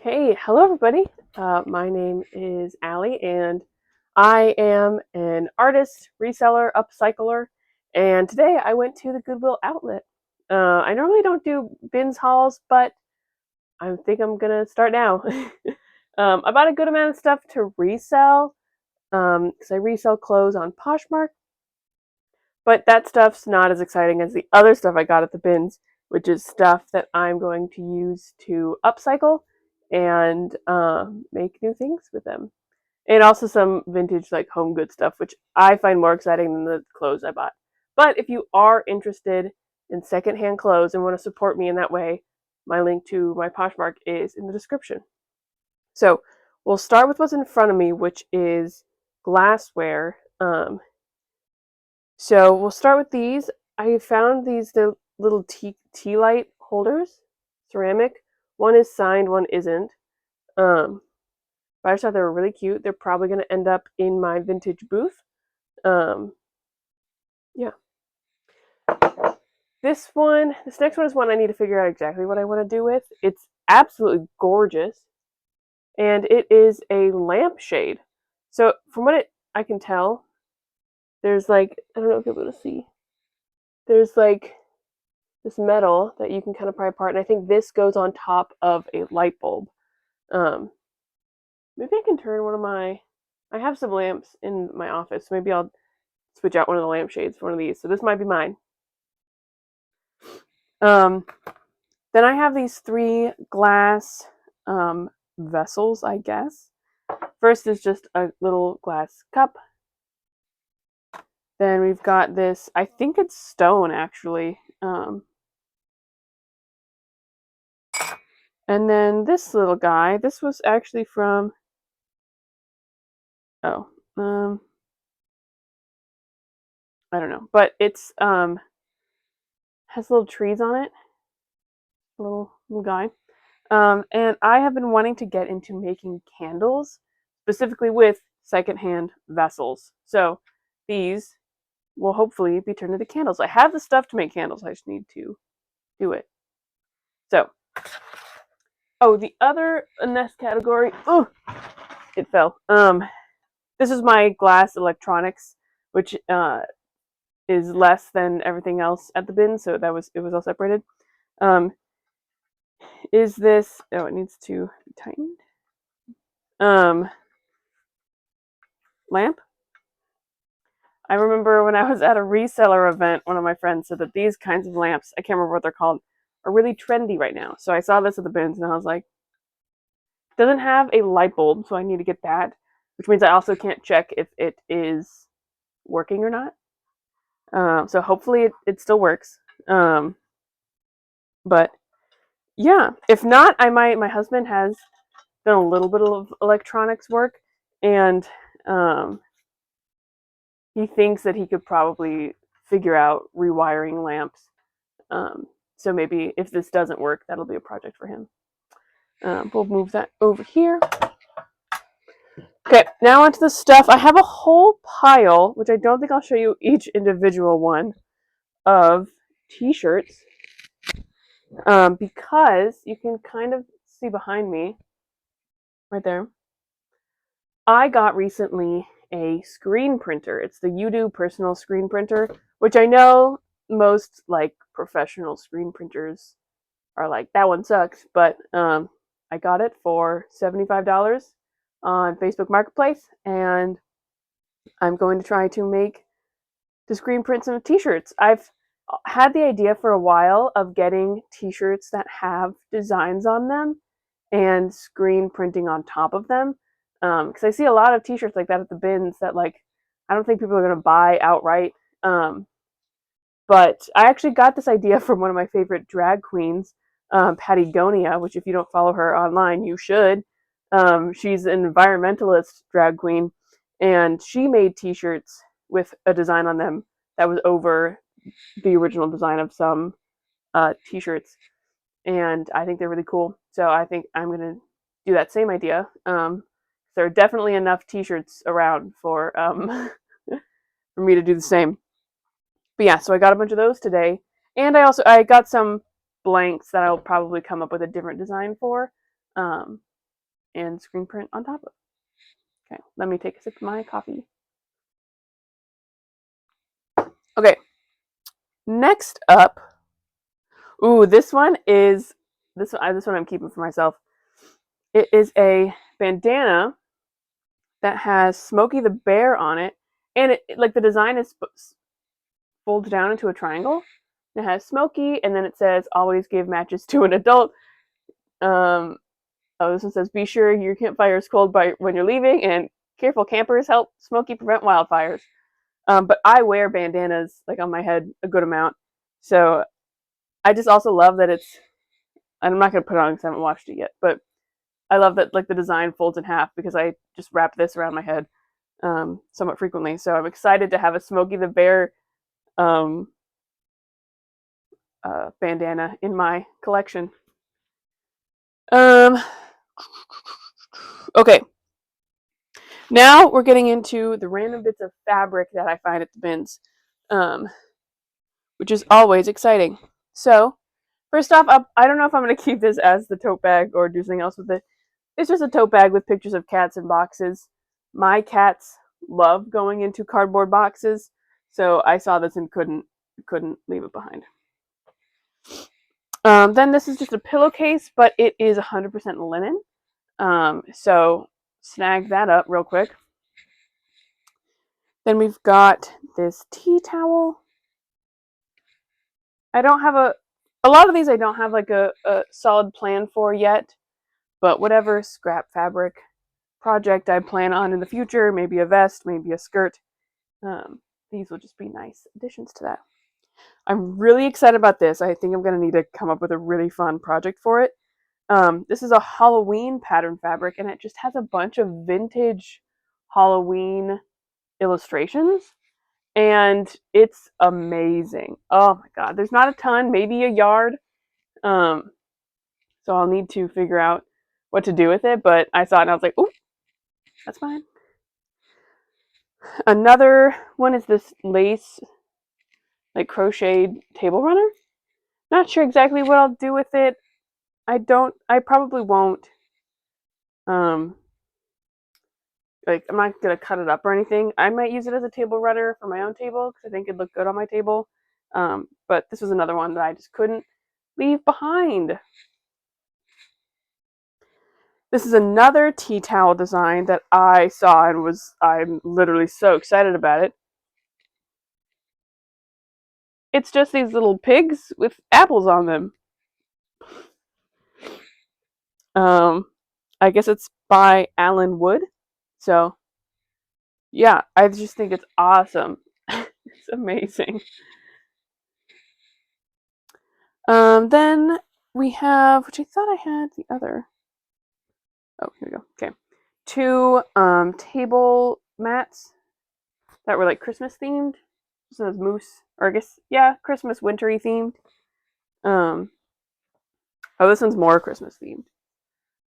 Okay, hello everybody. My name is Allie, and I am an artist, reseller, upcycler. And today I went to the Goodwill outlet. I normally don't do bins hauls, but I think I'm gonna start now. I bought a good amount of stuff to resell because I resell clothes on Poshmark, but that stuff's not as exciting as the other stuff I got at the bins, which is stuff that I'm going to use to upcycle and make new things with them. And also some vintage like home good stuff, which I find more exciting than the clothes I bought. But if you are interested in secondhand clothes and want to support me in that way, my link to my Poshmark is in the description. So we'll start with what's in front of me, which is glassware. So we'll start with these. I found the little tea light holders, ceramic. One is signed, one isn't. But I just thought they were really cute. They're probably going to end up in my vintage booth. Yeah. This next one is one I need to figure out exactly what I want to do with. It's absolutely gorgeous, and it is a lampshade. So from what I can tell, there's like, I don't know if you'll be able to see. There's like this metal that you can kind of pry apart, and I think this goes on top of a light bulb. Maybe I can turn one of I have some lamps in my office. Maybe I'll switch out one of the lampshades for one of these. So this might be mine. Then I have these three glass vessels, I guess. First is just a little glass cup. Then we've got this, I think it's stone actually. And then this little guy, this was actually from, I don't know, but it's has little trees on it, little guy. And I have been wanting to get into making candles, specifically with secondhand vessels. So these will hopefully be turned into candles. I have the stuff to make candles. I just need to do it. So, oh, the other in this category, oh, it fell. This is my glass electronics, which is less than everything else at the bin, so it was all separated. Is this? Oh, it needs to be tightened. Lamp. I remember when I was at a reseller event, one of my friends said that these kinds of lamps, I can't remember what they're called, are really trendy right now. So I saw this at the bins and I was like, it doesn't have a light bulb, so I need to get that, which means I also can't check if it is working or not. So hopefully it still works. But yeah, if not, my husband has done a little bit of electronics work, and he thinks that he could probably figure out rewiring lamps. So maybe if this doesn't work, that'll be a project for him. We'll move that over here. Okay, now onto the stuff. I have a whole pile, which I don't think I'll show you each individual one, of t-shirts. Because you can kind of see behind me, right there, I got recently a screen printer. It's the Udo personal screen printer, which I know most like professional screen printers are like, that one sucks, but I got it for $75 on Facebook Marketplace, and I'm going to try to screen print some t-shirts. I've had the idea for a while of getting t-shirts that have designs on them and screen printing on top of them, because I see a lot of t-shirts like that at the bins that, like, I don't think people are going to buy outright. But I actually got this idea from one of my favorite drag queens, Patagonia, which if you don't follow her online, you should. She's an environmentalist drag queen, and she made t-shirts with a design on them that was over the original design of some t-shirts, and I think they're really cool. So I think I'm gonna do that same idea. There are definitely enough t-shirts around for for me to do the same. But yeah, so I got a bunch of those today, and I got some blanks that I'll probably come up with a different design for. and screen print on top of it. Okay, let me take a sip of my coffee. Okay, next up, ooh, this one I'm keeping for myself. It is a bandana that has Smokey the Bear on it, and it like the design is folds down into a triangle. It has Smokey, and then it says "Always give matches to an adult." Oh, this one says, "Be sure your campfire is cold by when you're leaving, and careful campers help Smokey prevent wildfires." But I wear bandanas like on my head a good amount, so I just also love that it's. I'm not gonna put it on because I haven't washed it yet, but I love that like the design folds in half because I just wrap this around my head somewhat frequently. So I'm excited to have a Smokey the Bear um, bandana in my collection. Um, okay, now we're getting into the random bits of fabric that I find at the bins, um, which is always exciting. So first off, I don't know if I'm going to keep this as the tote bag or do something else with it. It's just a tote bag with pictures of cats and boxes. My cats love going into cardboard boxes, so I saw this and couldn't leave it behind. Then this is just a pillowcase, but it is 100% linen. So snag that up real quick. Then we've got this tea towel. I don't have a lot of these I don't have like a solid plan for yet, but whatever scrap fabric project I plan on in the future, maybe a vest, maybe a skirt, these will just be nice additions to that. I'm really excited about this. I think I'm going to need to come up with a really fun project for it. This is a Halloween pattern fabric, and it just has a bunch of vintage Halloween illustrations, and it's amazing. Oh my god, there's not a ton, maybe a yard. So I'll need to figure out what to do with it, but I saw it and I was like, ooh, that's fine. Another one is this lace, like crocheted table runner. Not sure exactly what I'll do with it. I probably won't, um, like, I'm not gonna cut it up or anything. I might use it as a table runner for my own table because I think it'd look good on my table. But this was another one that I just couldn't leave behind. This is another tea towel design that I saw and I'm literally so excited about it. It's just these little pigs with apples on them. I guess it's by Alan Wood. So, yeah, I just think it's awesome. It's amazing. Then we have, which I thought I had the other. Oh, here we go. Okay. Two table mats that were like Christmas themed. This one's moose, or I guess, yeah, Christmas wintry themed. Um, oh, this one's more Christmas themed.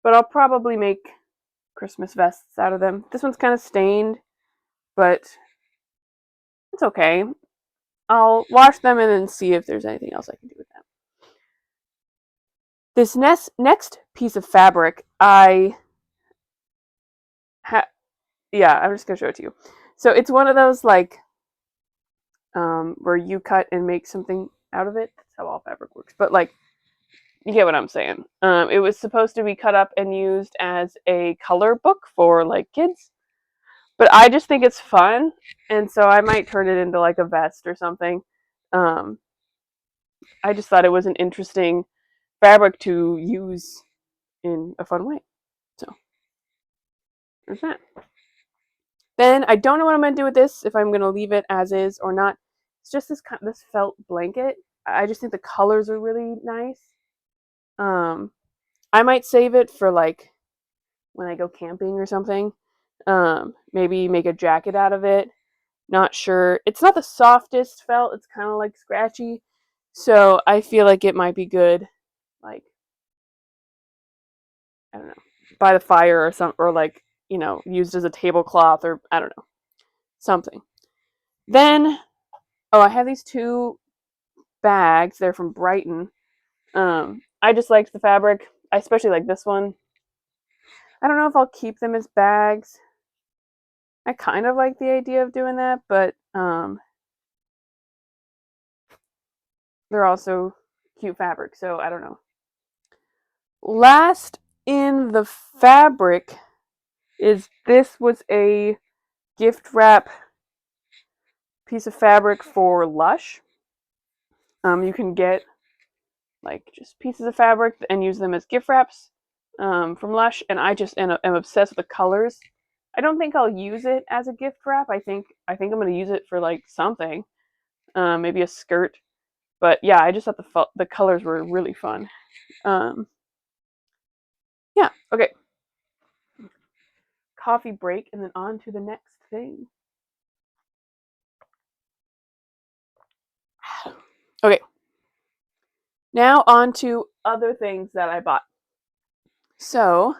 But I'll probably make Christmas vests out of them. This one's kind of stained, but it's okay. I'll wash them and then see if there's anything else I can do with them. This next piece of fabric, yeah, I'm just gonna show it to you. So it's one of those like where you cut and make something out of it. That's how all fabric works. But like, you get what I'm saying. It was supposed to be cut up and used as a color book for like kids, but I just think it's fun, and so I might turn it into like a vest or something. I just thought it was an interesting fabric to use in a fun way. So there's that. Then I don't know what I'm gonna do with this, if I'm gonna leave it as is or not. It's just this felt blanket. I just think the colors are really nice. I might save it for like when I go camping or something. Maybe make a jacket out of it. Not sure. It's not the softest felt. It's kind of like scratchy. So I feel like it might be good, like, I don't know, by the fire or or like, used as a tablecloth or I don't know, something. Then, oh, I have these two bags. They're from Brighton. I just liked the fabric. I especially like this one. I don't know if I'll keep them as bags. I kind of like the idea of doing that, but they're also cute fabric, so I don't know. Last in the fabric is this was a gift wrap piece of fabric for Lush. You can get like just pieces of fabric and use them as gift wraps from Lush, and I just am obsessed with the colors. I don't think I'll use it as a gift wrap. I think I'm going to use it for like something, maybe a skirt. But yeah, I just thought the colors were really fun. Yeah, okay. Coffee break and then on to the next thing. Okay. Now on to other things that I bought. So,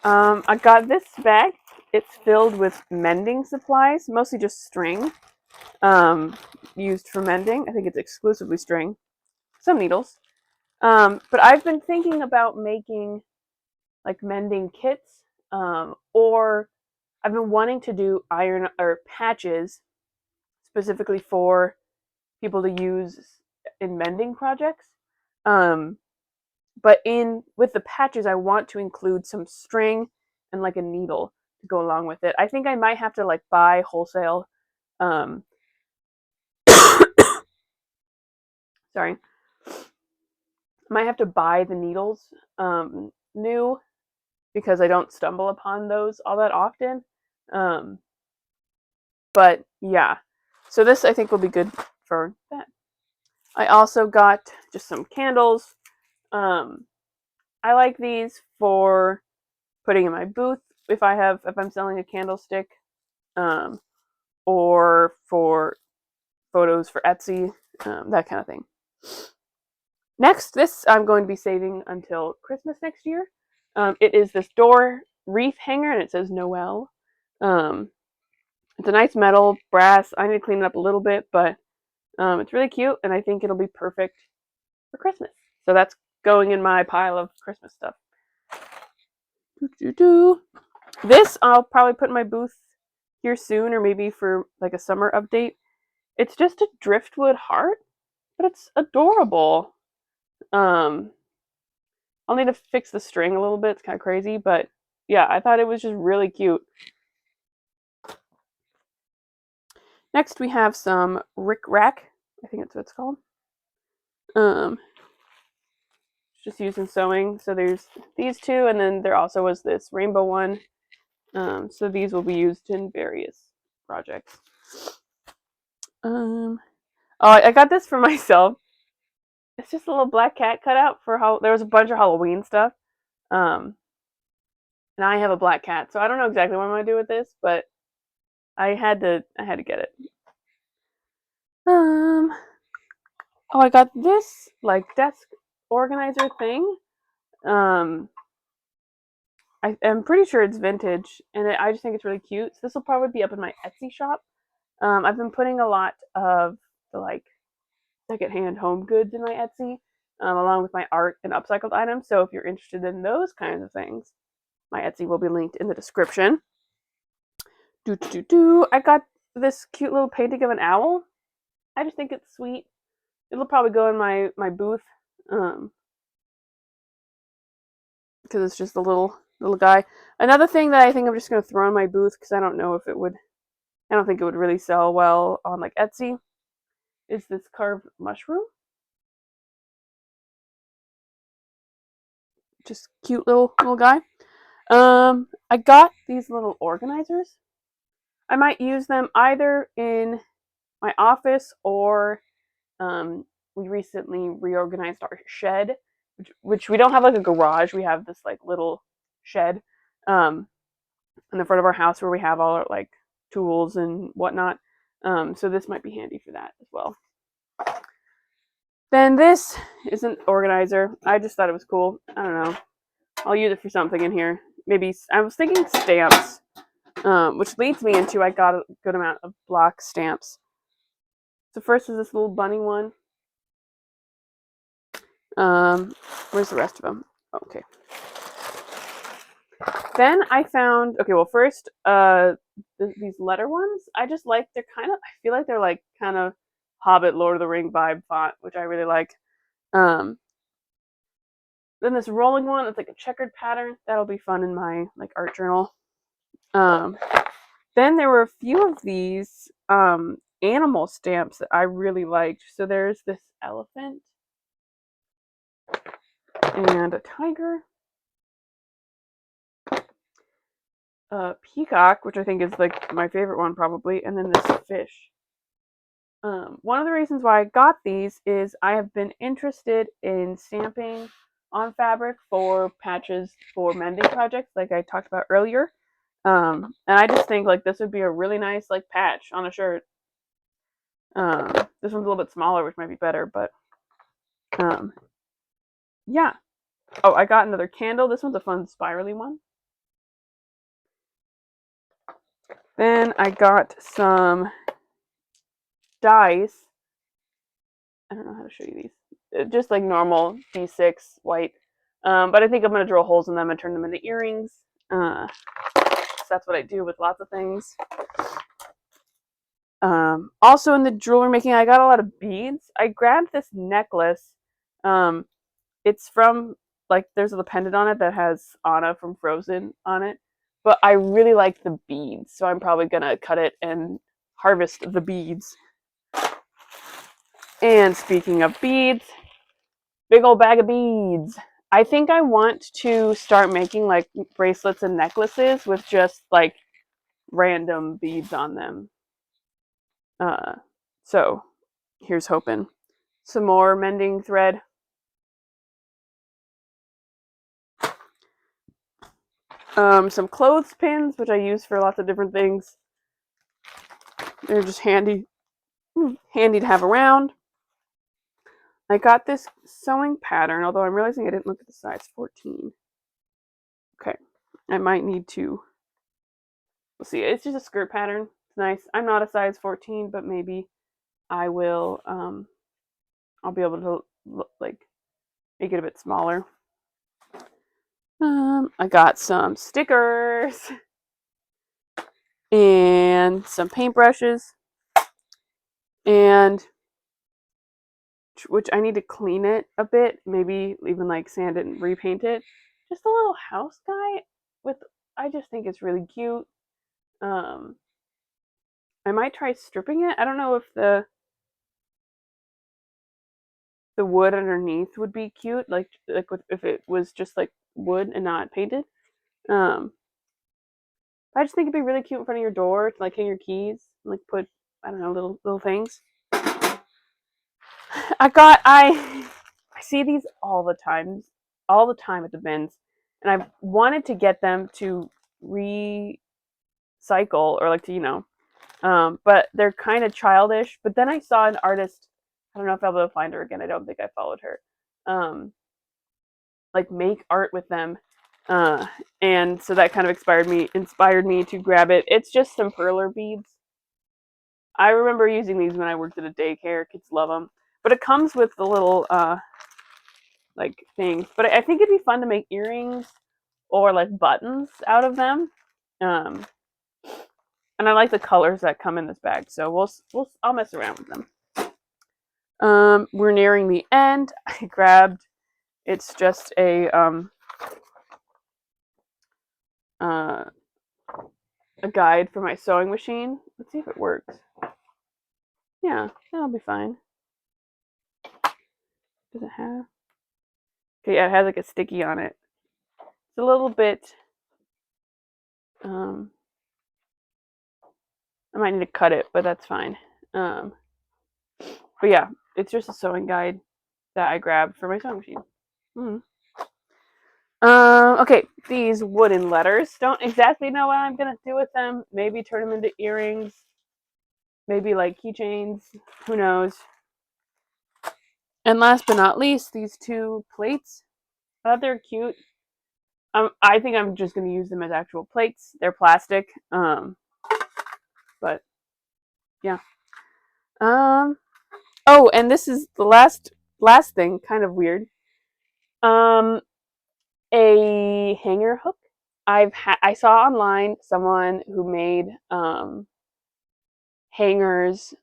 I got this bag. It's filled with mending supplies, mostly just string, used for mending. I think it's exclusively string, some needles. But I've been thinking about making like mending kits, or I've been wanting to do iron or patches specifically for people to use in mending projects. Um, but in with the patches, I want to include some string and like a needle to go along with it. I think I might have to like buy wholesale. Um, sorry, I might have to buy the needles new because I don't stumble upon those all that often. Um, but yeah, so this I think will be good for that. I also got just some candles. Um, I like these for putting in my booth if I'm selling a candlestick, um, or for photos for Etsy, that kind of thing. Next, this I'm going to be saving until Christmas next year. It is this door wreath hanger, and it says Noel. Um, it's a nice metal brass. I need to clean it up a little bit, but it's really cute, and I think it'll be perfect for Christmas. So that's going in my pile of Christmas stuff. This I'll probably put in my booth here soon, or maybe for like a summer update. It's just a driftwood heart, but it's adorable. Um, I'll need to fix the string a little bit. It's kind of crazy, but yeah, I thought it was just really cute. Next, we have some Rick Rack. I think that's what it's called. Just used in sewing. So there's these two, and then there also was this rainbow one. So these will be used in various projects. Oh, I got this for myself. It's just a little black cat cutout for how there was a bunch of Halloween stuff. And I have a black cat, so I don't know exactly what I'm gonna do with this, but I had to get it. Oh, I got this like desk organizer thing. I'm pretty sure it's vintage, and I just think it's really cute. So this will probably be up in my Etsy shop. I've been putting a lot of the like secondhand home goods in my Etsy, along with my art and upcycled items. So if you're interested in those kinds of things, my Etsy will be linked in the description. I got this cute little painting of an owl. I just think it's sweet. It'll probably go in my booth, because it's just a little guy. Another thing that I think I'm just gonna throw in my booth because I don't know if it would. I don't think it would really sell well on like Etsy. Is this carved mushroom? Just cute little guy. I got these little organizers. I might use them either in my office or we recently reorganized our shed, which we don't have like a garage. We have this like little shed in the front of our house where we have all our like tools and whatnot. So this might be handy for that as well. Then this is an organizer. I just thought it was cool. I don't know. I'll use it for something in here. Maybe I was thinking stamps, which leads me into I got a good amount of block stamps. So first is this little bunny one. Where's the rest of them? Okay. Then I found, okay, well, first, these letter ones, I just like, they're kind of, I feel like they're like kind of Hobbit, Lord of the Ring vibe font, which I really like. Um, then this rolling one, it's like a checkered pattern. That'll be fun in my like art journal. Um, then there were a few of these animal stamps that I really liked. So there's this elephant and a tiger, a peacock, which I think is like my favorite one probably, and then this fish. One of the reasons why I got these is I have been interested in stamping on fabric for patches for mending projects, like I talked about earlier. And I just think like this would be a really nice like patch on a shirt. This one's a little bit smaller, which might be better, but yeah. Oh, I got another candle. This one's a fun spirally one. Then I got some dies. I don't know how to show you these. Just like normal D6 white. But I think I'm going to drill holes in them and turn them into earrings. So that's what I do with lots of things. Also in the jewelry making, I got a lot of beads. I grabbed this necklace. It's from, like, there's a pendant on it that has Anna from Frozen on it. But I really like the beads, so I'm probably going to cut it and harvest the beads. And speaking of beads, big old bag of beads. I think I want to start making like bracelets and necklaces with just like random beads on them. So here's hoping. Some more mending thread. Some clothespins, which I use for lots of different things. They're just handy to have around. I got this sewing pattern, although I'm realizing I didn't look at the size 14. Okay, I might need to. We'll see. It's just a skirt pattern. It's nice. I'm not a size 14, but maybe I will. I'll be able to like make it a bit smaller. I got some stickers and some paintbrushes, and which I need to clean it a bit, maybe even like sand it and repaint it. Just a little house guy with, I just think it's really cute. I might try stripping it. I don't know if the wood underneath would be cute, like if it was just like wood and not painted. I just think it'd be really cute in front of your door to like hang your keys, and, like put, I don't know, little things. I see these all the time at the bins, and I've wanted to get them to recycle or like to but they're kind of childish. But then I saw an artist. I don't know if I'll be able to find her again. I don't think I followed her. Like make art with them, and so that kind of inspired me to grab it. It's just some perler beads. I remember using these when I worked at a daycare. Kids love them. But it comes with the little like things. But I think it'd be fun to make earrings or like buttons out of them. And I like the colors that come in this bag, so I'll mess around with them. We're nearing the end. I grabbed. It's just a guide for my sewing machine. Let's see if it works. Yeah, that'll be fine. Does it have? Okay, yeah, it has like a sticky on it. It's a little bit. I might need to cut it, but that's fine. But yeah, it's just a sewing guide that I grabbed for my sewing machine. Okay, these wooden letters. Don't exactly know what I'm gonna do with them. Maybe turn them into earrings. Maybe like keychains. Who knows? And last but not least, these two plates. I thought they're cute. I think I'm just gonna use them as actual plates. They're plastic. But yeah. Oh, and this is the last thing, kind of weird. A hanger hook. I saw online someone who made hangers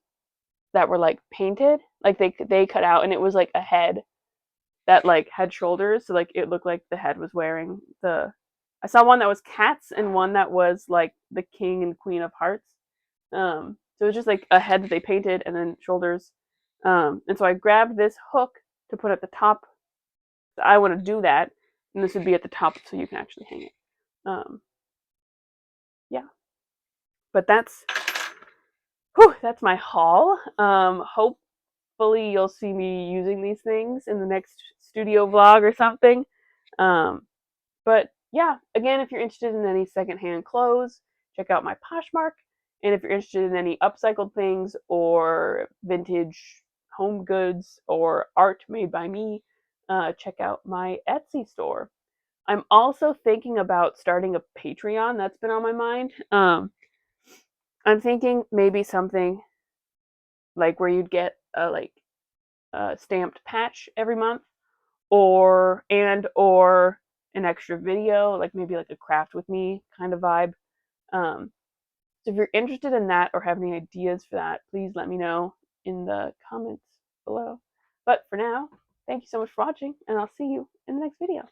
that were like painted, like they cut out, and it was like a head that like had shoulders, so like it looked like the head was wearing the. I saw one that was cats and one that was like the king and queen of hearts. So it was just like a head that they painted and then shoulders. And so I grabbed this hook to put at the top. I want to do that, and this would be at the top so you can actually hang it. Um, yeah, but that's my haul. Hopefully you'll see me using these things in the next studio vlog or something. Um, but yeah, again, if you're interested in any secondhand clothes, check out my Poshmark. And if you're interested in any upcycled things or vintage home goods or art made by me, check out my Etsy store. I'm also thinking about starting a Patreon. That's been on my mind. I'm thinking maybe something like where you'd get a stamped patch every month, or an extra video, like maybe like a craft with me kind of vibe. So if you're interested in that or have any ideas for that, please let me know in the comments below. But for now, thank you so much for watching, and I'll see you in the next video.